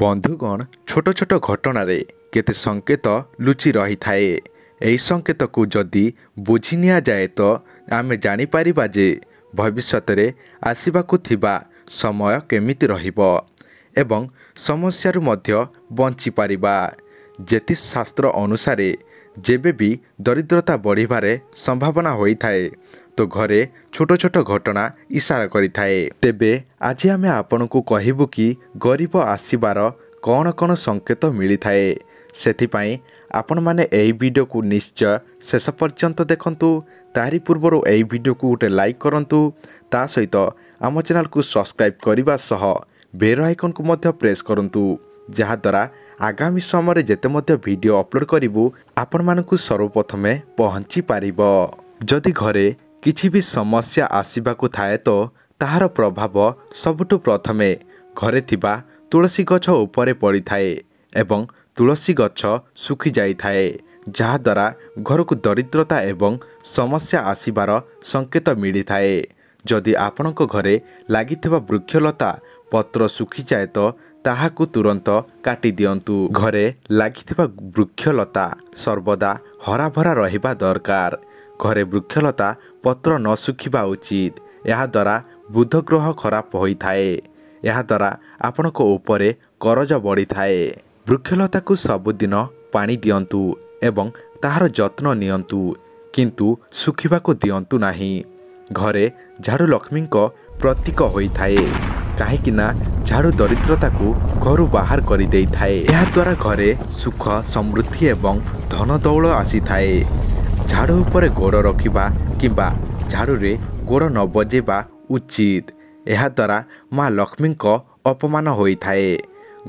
ବନ୍ଧୁଗଣ ଛୋଟ ଛୋଟ ଘଟଣାରେ କେତେ ସଂକେତ ଲୁଚି ରହିଥାଏ। ଏହି ସଂକେତକୁ ଯଦି ବୁଝି ନିଆଯାଏ ତ ଆମେ ଜାଣିପାରିବା ଯେ ଭବିଷ୍ୟତରେ ଆସିବାକୁ ଥିବା ସମୟ କେମିତି ରହିବ ଏବଂ ସମସ୍ୟାରୁ ମଧ୍ୟ ବଞ୍ଚିପାରିବା। ଜ୍ୟୋତିଷଶାସ୍ତ୍ର ଅନୁସାରେ ଯେବେ ବି ଦରିଦ୍ରତା ବଢ଼ିବାରେ ସମ୍ଭାବନା ହୋଇଥାଏ ତ ଘରେ ଛୋଟ ଛୋଟ ଘଟଣା ଇସାରା କରିଥାଏ। ତେବେ ଆଜି ଆମେ ଆପଣଙ୍କୁ କହିବୁ କି ଗରିବ ଆସିବାର କ'ଣ କ'ଣ ସଂକେତ ମିଳିଥାଏ। ସେଥିପାଇଁ ଆପଣମାନେ ଏହି ଭିଡ଼ିଓକୁ ନିଶ୍ଚୟ ଶେଷ ପର୍ଯ୍ୟନ୍ତ ଦେଖନ୍ତୁ। ତାରି ପୂର୍ବରୁ ଏହି ଭିଡ଼ିଓକୁ ଗୋଟେ ଲାଇକ୍ କରନ୍ତୁ। ତା ସହିତ ଆମ ଚ୍ୟାନେଲକୁ ସବସ୍କ୍ରାଇବ୍ କରିବା ସହ ବେଲ୍ ଆଇକନ୍କୁ ମଧ୍ୟ ପ୍ରେସ୍ କରନ୍ତୁ, ଯାହାଦ୍ୱାରା ଆଗାମୀ ସମୟରେ ଯେତେ ମଧ୍ୟ ଭିଡ଼ିଓ ଅପଲୋଡ଼ କରିବୁ ଆପଣମାନଙ୍କୁ ସର୍ବପ୍ରଥମେ ପହଞ୍ଚି ପାରିବ। ଯଦି ଘରେ କିଛି ବି ସମସ୍ୟା ଆସିବାକୁ ଥାଏ ତ ତାହାର ପ୍ରଭାବ ସବୁଠୁ ପ୍ରଥମେ ଘରେ ଥିବା ତୁଳସୀ ଗଛ ଉପରେ ପଡ଼ିଥାଏ ଏବଂ ତୁଳସୀ ଗଛ ଶୁଖିଯାଇଥାଏ, ଯାହାଦ୍ୱାରା ଘରକୁ ଦରିଦ୍ରତା ଏବଂ ସମସ୍ୟା ଆସିବାର ସଂକେତ ମିଳିଥାଏ। ଯଦି ଆପଣଙ୍କ ଘରେ ଲାଗିଥିବା ବୃକ୍ଷଲତା ପତ୍ର ଶୁଖିଯାଏ ତ ତାହାକୁ ତୁରନ୍ତ କାଟି ଦିଅନ୍ତୁ। ଘରେ ଲାଗିଥିବା ବୃକ୍ଷଲତା ସର୍ବଦା ହରାଭରା ରହିବା ଦରକାର। ଘରେ ବୃକ୍ଷଲତା ପତ୍ର ନ ଶୁଖିବା ଉଚିତ। ଏହାଦ୍ୱାରା ବୁଧ ଗ୍ରହ ଖରାପ ହୋଇଥାଏ। ଏହାଦ୍ୱାରା ଆପଣଙ୍କ ଉପରେ କରଜ ବଢ଼ିଥାଏ। ବୃକ୍ଷଲତାକୁ ସବୁଦିନ ପାଣି ଦିଅନ୍ତୁ ଏବଂ ତାହାର ଯତ୍ନ ନିଅନ୍ତୁ, କିନ୍ତୁ ଶୁଖିବାକୁ ଦିଅନ୍ତୁ ନାହିଁ। ଘରେ ଝାଡ଼ୁ ଲକ୍ଷ୍ମୀଙ୍କ ପ୍ରତୀକ ହୋଇଥାଏ, କାହିଁକିନା ଝାଡ଼ୁ ଦରିଦ୍ରତାକୁ ଘରୁ ବାହାର କରିଦେଇଥାଏ। ଏହାଦ୍ୱାରା ଘରେ ସୁଖ ସମୃଦ୍ଧି ଏବଂ ଧନ ଦୌଳ ଆସିଥାଏ। ଝାଡ଼ୁ ଉପରେ ଗୋଡ଼ ରଖିବା କିମ୍ବା ଝାଡ଼ୁରେ ଗୋଡ଼ ନ ବଜେଇବା ଉଚିତ। ଏହାଦ୍ୱାରା ମା ଲକ୍ଷ୍ମୀଙ୍କ ଅପମାନ ହୋଇଥାଏ।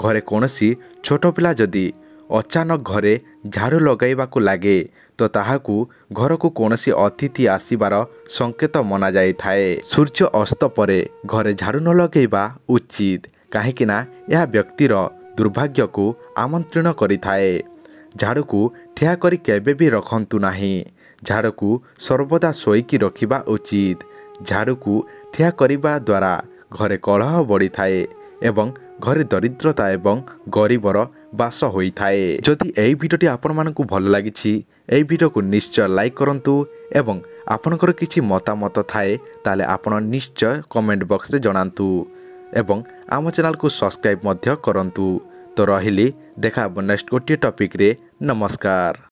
ଘରେ କୌଣସି ଛୋଟ ପିଲା ଯଦି ଅଚାନକ ଘରେ ଝାଡ଼ୁ ଲଗାଇବାକୁ ଲାଗେ ତ ତାହାକୁ ଘରକୁ କୌଣସି ଅତିଥି ଆସିବାର ସଂକେତ ମନାଯାଇଥାଏ। ସୂର୍ଯ୍ୟ ଅସ୍ତ ପରେ ଘରେ ଝାଡ଼ୁ ନ ଲଗାଇବା ଉଚିତ, କାହିଁକିନା ଏହା ବ୍ୟକ୍ତିର ଦୁର୍ଭାଗ୍ୟକୁ ଆମନ୍ତ୍ରଣ କରିଥାଏ। ଝାଡ଼ୁକୁ ଠିଆ କରି କେବେ ବି ରଖନ୍ତୁ ନାହିଁ। ଝାଡ଼ୁକୁ ସର୍ବଦା ଶୋଇକି ରଖିବା ଉଚିତ। ଝାଡ଼ୁକୁ ଠିଆ କରିବା ଦ୍ୱାରା ଘରେ କଳହ ବଢ଼ିଥାଏ ଏବଂ ଘରେ ଦରିଦ୍ରତା ଏବଂ ଗରିବର ବାସ ହୋଇଥାଏ। ଯଦି ଏହି ଭିଡ଼ିଓଟି ଆପଣମାନଙ୍କୁ ଭଲ ଲାଗିଛି, ଏହି ଭିଡ଼ିଓକୁ ନିଶ୍ଚୟ ଲାଇକ୍ କରନ୍ତୁ ଏବଂ ଆପଣଙ୍କର କିଛି ମତାମତ ଥାଏ ତାହେଲେ ଆପଣ ନିଶ୍ଚୟ କମେଣ୍ଟ ବକ୍ସରେ ଜଣାନ୍ତୁ ଏବଂ ଆମ ଚ୍ୟାନେଲକୁ ସବସ୍କ୍ରାଇବ୍ ମଧ୍ୟ କରନ୍ତୁ। ତ ରହିଲି, ଦେଖା ହେବ ନେକ୍ସଟ ଗୋଟିଏ ଟପିକରେ। ନମସ୍କାର।